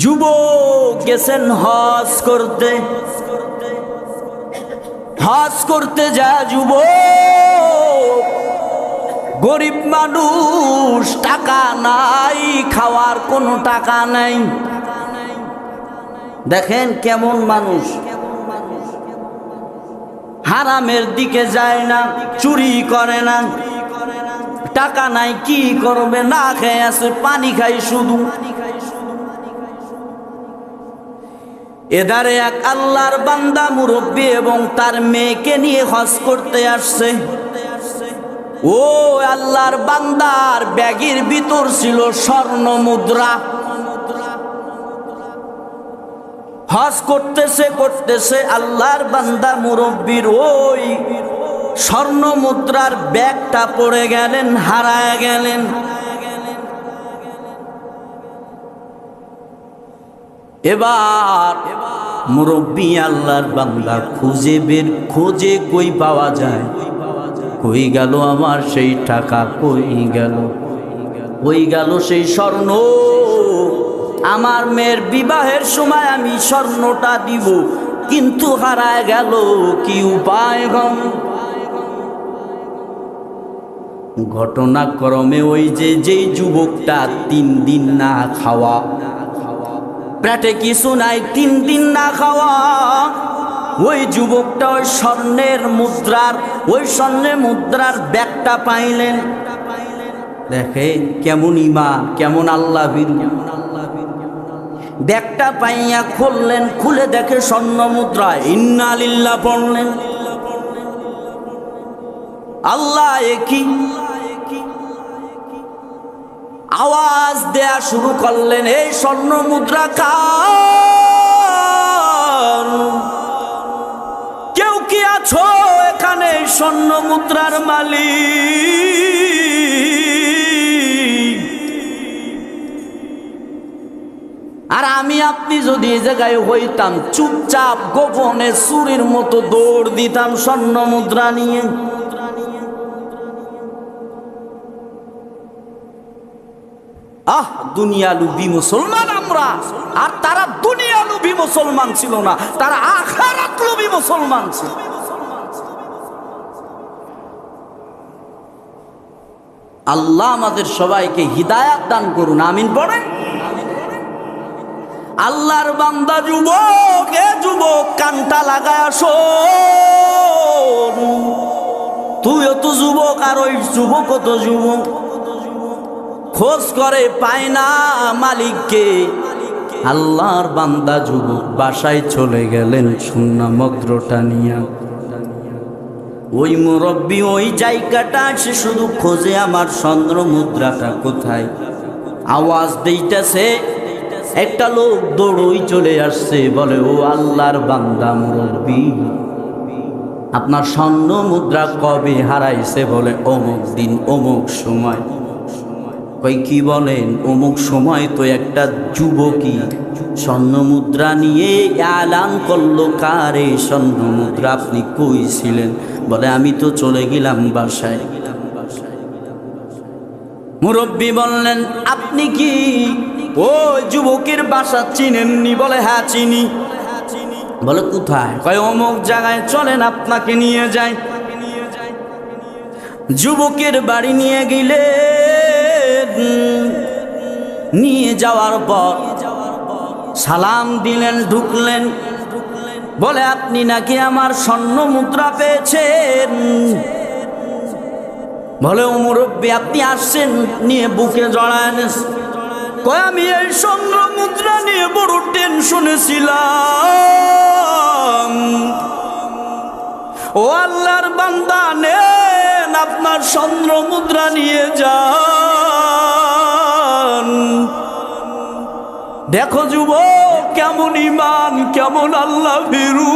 যুবক গেছেন হজ করতে। হজ করতে যায় যুবক, গরিব মানুষ, টাকা নাই, খাওয়ার কোনো টাকা নাই। দেখেন কেমন মানুষ, হারামের দিকে যায় না, চুরি করে না, টাকা নাই, কি করবে, না খেয়ে আছে, পানি খাই শুধু। এধারে এক আল্লাহর বান্দা মুরব্বী এবং তার মেয়েকে নিয়ে হজ করতে আসছে। ও আল্লাহর বান্দার ব্যাগের ভিতর ছিল স্বর্ণ মুদ্রা। হজ করতেছে আল্লাহর বান্দা মুরব্বীর ওই স্বর্ণ মুদ্রার ব্যাগটা পড়ে গেলেন, হারায় গেলেন। এবার মুরব্বী আল্লাহর বান্দা খোঁজে কই পাওয়া যায়, কই গেল আমার সেই টাকা, কই গেল সেই স্বর্ণ। আমার মেয়ের বিবাহের সময় আমি স্বর্ণটা দিব, কিন্তু হারায় গেল, কি উপায় গম। ঘটনাক্রমে ওই যেই যুবকটা 3 দিন না খাওয়া, পেটে কিছু নাই, 3 দিন না খাওয়া, ওই যুবকটা ওই স্বর্ণের মুদ্রার ব্যাগটা পাইলেন। দেখে কেমন ঈমান, কেমন আল্লাহ ভীরু। ব্যাগটা পাইয়া খুললেন, খুলে দেখে স্বর্ণ মুদ্রা। ইন্না লিল্লাহ পড়লেন। আল্লাহ একই আওয়াজ দেয়া শুরু করলেন, এই স্বর্ণ মুদ্রা কার? কেউ কি আছো এখানে স্বর্ণ মুদ্রার মালিক? আর আমি আপনি যদি এই জায়গায় হইতাম, চুপচাপ গোপনে চুরির মতো দৌড় দিতাম স্বর্ণ মুদ্রা নিয়ে। দুনিয়া লুভী মুসলমান আমরা, আর তারা দুনিয়া লুভী মুসলমান ছিল না, তারা আখিরাত লুভী মুসলমান ছিল। আল্লাহ আমাদের সবাইকে হিদায়াত দান করুন, আমিন পড়েন। আল্লাহর বান্দা যুবক, এ যুবক কানটা লাগায় শোন, তুইও তো যুবক আর ওই যুবকও তো যুবক। খোঁজ করে পায় না মালিককে। আল্লাহর বান্দা যুবক বাসায় চলে গেলেন সোনা মুদ্রাটা নিয়ে। ওই মুরব্বী ওই জায়গাটা আসে শুধু খোঁজে, আমার স্বর্ণ মুদ্রাটা কোথায়। আওয়াজ দিতেছে, একটা লোক দৌড়ই চলে আসছে, বলে ও আল্লাহর বান্দা মুরব্বী, আপনার স্বর্ণ মুদ্রা কবে হারাইছে? বলে অমুক দিন অমুক সময়। কই কি বলেন? অমুক সময় তো একটা যুবকই স্বর্ণ মুদ্রা নিয়ে এলান করলো, কার এই স্বর্ণ মুদ্রা, আপনি কই ছিলেন? বলে আমি তো চলে গেলাম বাসায়। মুরব্বী বললেন, আপনি কি ওই যুবকের বাসা চিনেননি? বলে হ্যাঁ চিনি। বলে কোথায়? কয় অমুক জায়গায়, চলেন আপনাকে নিয়ে যাই। যুবকের বাড়ি নিয়ে গেলে, নিয়ে যাওয়ার পর সালাম দিলেন, ঢুকলেন। বলে আপনি নাকি আমার স্বর্ণ মুদ্রা পেয়েছেন? বলে ও মুরব্বী, আপনি আসছেন নিয়ে বুকে জড়ায়। কয় আমি এই স্বর্ণ মুদ্রা নিয়ে বড় টেনশনে ছিলাম। ও আল্লাহর বান্দা, নেন আপনার স্বর্ণ মুদ্রা নিয়ে যান। দেখো যুবক কেমন ঈমান, কেমন আল্লাহ ভীরু,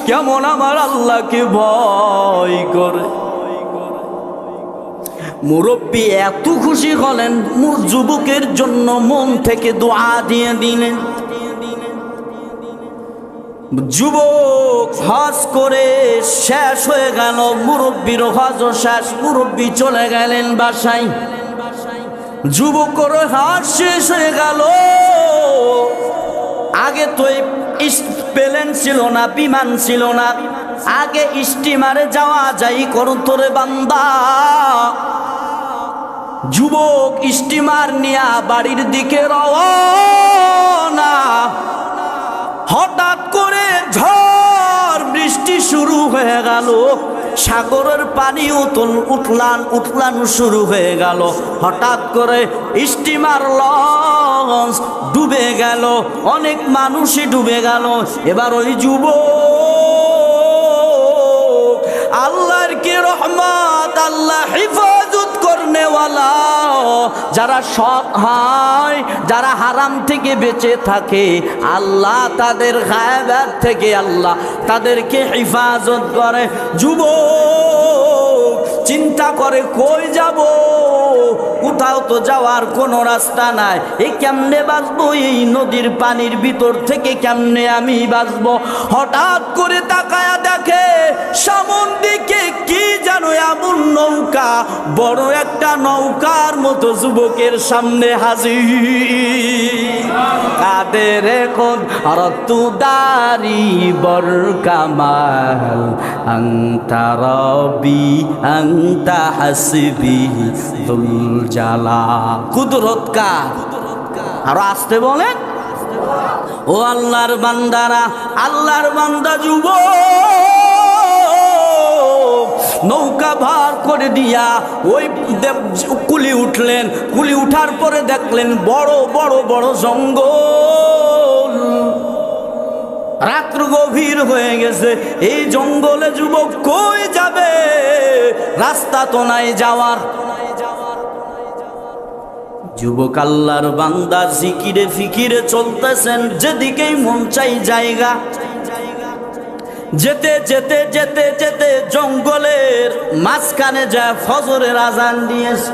কেমন আমার আল্লাহকে ভয় করে। মুরব্বী এত খুশি হলেন, যুবকের জন্য মন থেকে দোয়া দিয়ে দিলেন। যুবক হজ করে শেষ হয়ে গেল, মুরব্বীর হজ শেষ, মুরব্বী চলে গেলেন বাসায়। যুবকের হজ শেষ হয়ে গেল, আগে তো প্লেন ছিল না, বিমান ছিল না, আগে স্টিমারে যাওয়া যাই করতো রে বান্দা। যুবক স্টিমার নিয়া বাড়ির দিকে রওনা, হঠাৎ করে ঝড় বৃষ্টি শুরু হয়ে গেল, সাগরের পানি উঠলান শুরু হয়ে গেল। হঠাৎ করে স্টিমার লঞ্চ ডুবে গেল, অনেক মানুষই ডুবে গেল। এবার ওই যুবক, আল্লাহর কি রহমত, আল্লাহ হিফাজত করনেওয়ালা, যারা সৎ হয়, যারা হারাম থেকে বেঁচে থাকে, আল্লাহ তাদের গায়বাত থেকে আল্লাহ তাদেরকে হিফাজত করে। যুবক চিন্তা করে কই যাব, কোথাও তো যাওয়ার কোনো রাস্তা নাই, এই কেমনে বাঁচবো, এই নদীর পানির ভিতর থেকে কেমনে আমি বাঁচবো। হঠাৎ করে তাকায়া দেখে সামন দিকে কি জানো এমন নৌকা, বড় একটা নৌকার মতো যুবকের সামনে হাজির। কাদের এখন রতুদারি বর কামাল, আংতা রবি আংতা হাসবি দুল জালা। কুদরত কার? আরো আসতে বলেন। ও আল্লাহর বান্দারা, আল্লাহর বান্দা যুবক নৌকা ভার করে দিয়া ওই কুলি উঠলেন। কুলি উঠার পরে দেখলেন বড় বড় বড় জঙ্গল, রাত্র গভীর হয়ে গেছে। এই জঙ্গলে যুবক কই যাবে, রাস্তা তো নাই যাওয়ার। যুবক আল্লাহর বান্দা জিকিরে ফিকিরে চলতেছেন, যেদিকেই মন চাই জায়গা। যেতে যেতে যেতে যেতে জঙ্গলের মাঝখানে যায় ফজরের আজান দিয়েছে।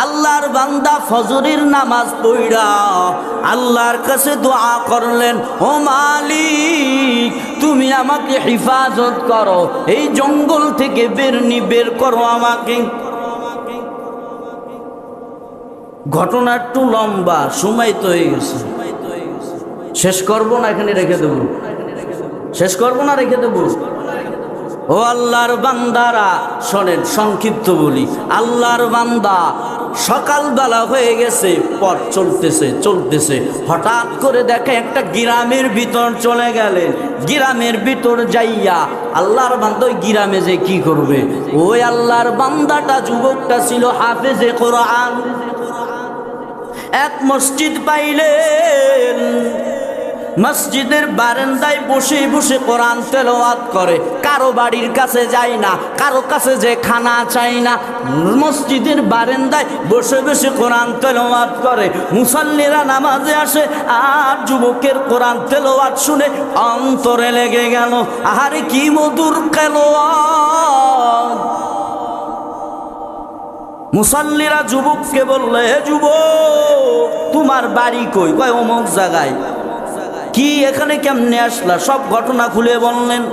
আল্লাহর বান্দা ফজরের নামাজ পড়া আল্লাহর কাছে দোয়া করলেন, ও মালিক তুমি আমাকে হিফাজত করো, এই জঙ্গল থেকে বের করো আমাকে। ঘটনা একটু লম্বা, সময় তো হয়ে গেছে, শেষ করবো না, এখানে রেখে দেবো, শেষ করবো না, রেখে দেবো। ও আল্লাহর বান্দারা শোনেন, সংক্ষিপ্ত বলি। আল্লাহর বান্দা সকালবেলা হয়ে গেছে, পথ চলতেছে চলতেছে, হঠাৎ করে দেখে একটা গ্রামের ভিতর চলে গেলেন। গ্রামের ভিতর যাইয়া আল্লাহর বান্দা ওই গ্রামে যে কি করবে, ওই আল্লাহর বান্দাটা যুবকটা ছিল হাফেজে কোরআন। এক মসজিদ পাইলেন, মসজিদের বারান্দায় বসে বসে কোরআন তেলাওয়াত করে। কারো বাড়ির কাছে যায় না, কারো কাছে যে খানা চাই না, মসজিদের বারান্দায় বসে বসে কোরআন তেলাওয়াত করে। মুসাল্লিরা নামাজে আসে, আর যুবকের কোরআন তেলাওয়াত শুনে অন্তরে লেগে গেল। আহারে কি মধুর তেলাওয়াত। মুসাল্লিরা যুবককে বললে, হে যুবক তোমার বাড়ি কই? কয় অমুক জায়গায়। কি এখানে কেমনে আসলা? সব ঘটনা খুলে বললেন।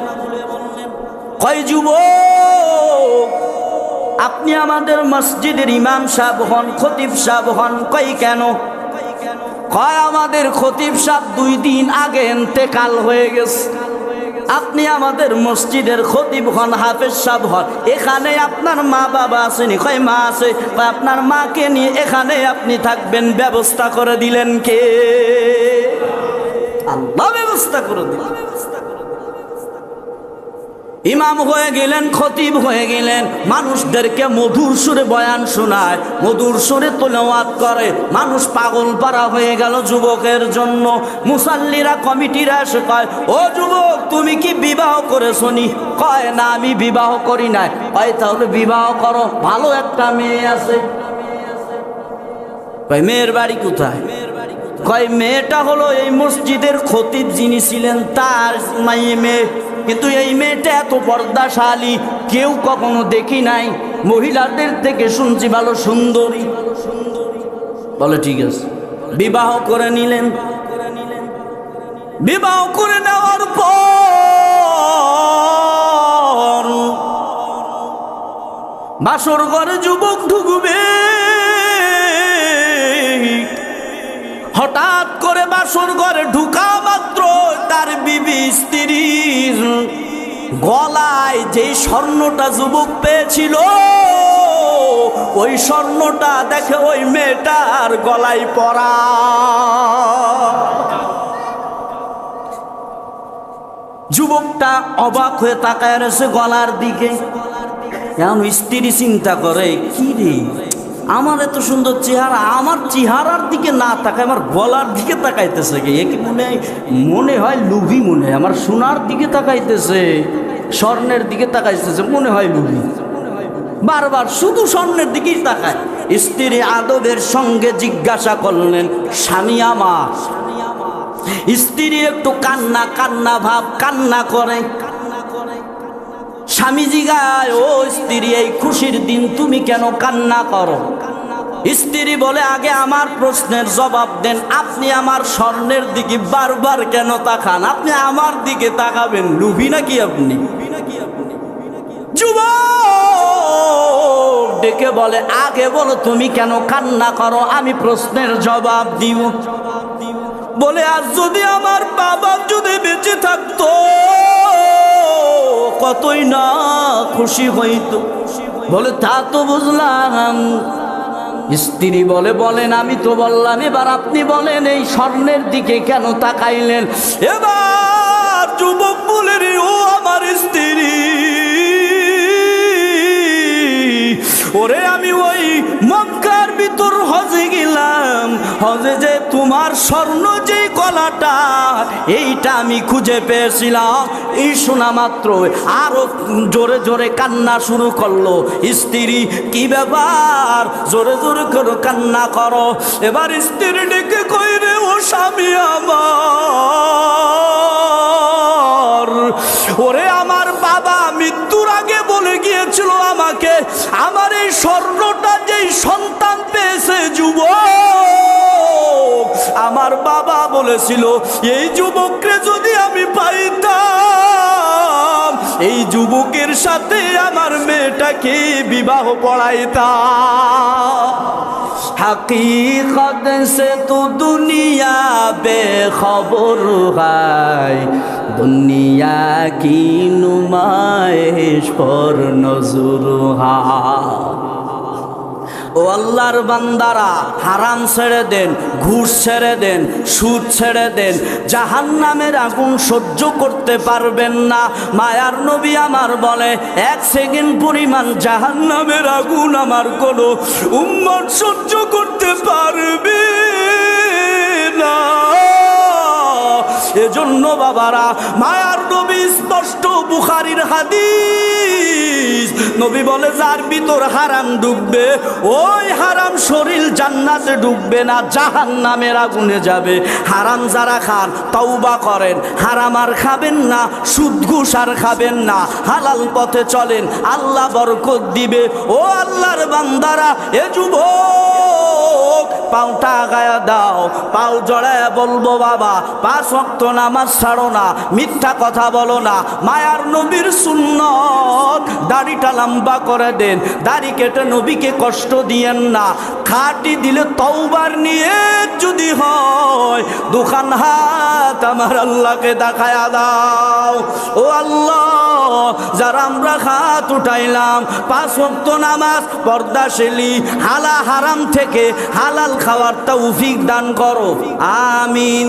কয় যুবক আপনি আমাদের মসজিদের ইমাম সাহেব হন, খতিব সাহেব হন। কই কেন? কয় আমাদের খতিব সাহেব 2 দিন আগে ইন্তেকাল হয়ে গেছে, আপনি আমাদের মসজিদের খতিব হন, হাফেজ সাহেব হন, এখানে আপনার মা বাবা আসেনি? কয় মা আছে। কয় আপনার মাকে নিয়ে এখানে আপনি থাকবেন, ব্যবস্থা করে দিলেন কে? আল্লাহ ব্যবস্থা করে দিলেন। ইমাম হয়ে গেলেন, খতিব হয়ে গেলেন, মানুষদেরকে মধুর সুরে বয়ান শোনায়, মধুর সুরে তেলাওয়াত করে। মানুষ পাগল পারা হয়ে গেল যুবকের জন্য। মুসাল্লিরা কমিটিরা এসে কয়, ও যুবক তুমি কি বিবাহ করেছো নি? কয় না আমি বিবাহ করি নাই। কয় তাহলে বিবাহ করো, ভালো একটা মেয়ে আছে। কয় মেয়ের বাড়ি কোথায়? কয় মেয়েটা হলো এই মসজিদের খতিব যিনি ছিলেন তার মেয়ে, কিন্তু এই মেয়েটা এত পর্দাশালী কেউ কখনো দেখি নাই, মহিলাদের থেকে শুনছি ভালো সুন্দরী। বলে ঠিক আছে, বিবাহ করে নিলেন। বিবাহ করে নেওয়ার পর বাসর ঘরে যুবক ঢুকবে, হঠাৎ করে বাসর ঘরে ঢুকা মাত্র তার বিবি স্ত্রীর গলায় যে স্বর্ণটা যুবক পেয়েছিল ওই স্বর্ণটা দেখে ওই মেয়েটার গলায় পরা। যুবকটা অবাক হয়ে তাকায় রয়েছে গলার দিকে। এখন স্ত্রী চিন্তা করে, কি রে, আমার এত সুন্দর চেহারা, আমার চেহারার দিকে না তাকায় আমার গলার দিকে তাকাইতেছে, একে মনে হয় লুভি, মনে হয় আমার সোনার দিকে তাকাইতেছে, স্বর্ণের দিকে তাকাইতেছে, মনে হয় লুভি। বারবার শুধু স্বর্ণের দিকেই তাকায়। স্ত্রী আদবের সঙ্গে জিজ্ঞাসা করলেন, স্বামী আমার। স্ত্রী একটু কান্না কান্না ভাব, কান্না করে। স্বামী জিগায়, ও স্ত্রী, এই খুশির দিন তুমি কেন কান্না করো? স্ত্রী বলে, আগে আমার প্রশ্নের জবাব দেন, আপনি আমার স্বর্ণের দিকে বারবার কেন তাকান? আপনি আমার দিকে তাকাবেন, লুভি নাকি আপনি? যুবক ডেকে বলে, আগে বলো তুমি কেন কান্না করো, আমি প্রশ্নের জবাব দিব। বলে, আর যদি আমার বাবা যদি বেঁচে থাকতো কতই না খুশি হইতো। বলে, তা তো বুঝলাম। স্ত্রী বলে, বলেন। আমি তো বললাম, এবার আপনি বলেন এই স্বর্ণের দিকে কেন তাকাইলেন? এবার যুবক বলে, রে ও আমার স্ত্রী, ওরে আমি ওই মক্কার ভিতর হজে গেলাম, হজে যে তোমার স্বর্ণ যে কলাটা এইটা আমি খুঁজে পেয়েছিলাম। এই শোনা মাত্র আরো জোরে জোরে কান্না শুরু করলো। স্ত্রী, কি ব্যাপার, জোরে জোরে করে কান্না করো? এবার স্ত্রী ডেকে কই, রে ও স্বামী আমার, ওরে আমার বাবা মৃত্যুর আগে বলে গিয়েছিল আমাকে, আমার এই স্বর্ণটা যেই সন্তান পেয়েছে যুবক, আমার বাবা বলেছিল এই যুবককে যদি আমি পাইতাম এই যুবকের সাথে আমার মেয়েটাকে বিবাহ পড়াইতাম। हकीकत से तो दुनिया बेखबर है, दुनिया की नुमाइश पर नजर है। ও আল্লাহর বান্দারা, হারাম ছেড়ে দেন, ঘুষ ছেড়ে দেন, সুদ ছেড়ে দেন, জাহান্নামের আগুন সহ্য করতে পারবেন না। মায়ার নবী আমার বলে, এক সেকেন্ড পরিমাণ জাহান্নামের আগুন আমার কোনো উম্মত সহ্য করতে পারবে না। এজন্য বাবারা, মায়ার নবী স্পষ্ট বুখারীর হাদিস, নবী বলে, যার ভিতর হারাম ঢুকবে ওই হারাম শরীর জান্নাতে ঢুকবে না, জাহান্নামের আগুনে যাবে। হারাম যারা খান তওবা করেন, হারাম আর খাবেন না, সুদ ঘুষ আর খাবেন না, হালাল পথে চলেন, আল্লাহ বরকত দিবে। ও আল্লাহর বান্দারা, এ যুবক পাউটা গায়া দাও, পাও জড়ায় বলবো, বাবা 5 ওয়াক্ত নামাজ ছাড়ো না, মিথ্যা কথা বলো না। মায়ার নবীর সুন্নত, দাড়িটা লম্বা করে দেন, দাড়ি কেটে নবীকে কষ্ট দিয়েন না। খাটি দিলে তওবার নিয়ে যদি হয়, দুখান হাত আমার আল্লাহকে দেখায়া দাও। ও আল্লাহ, যারা আমরা হাত উঠাইলাম, 5 ওয়াক্ত নামাজ, পর্দাশীলী, হালাল হারাম থেকে হালাল খাওয়ার তৌফিক দান করো, আমিন।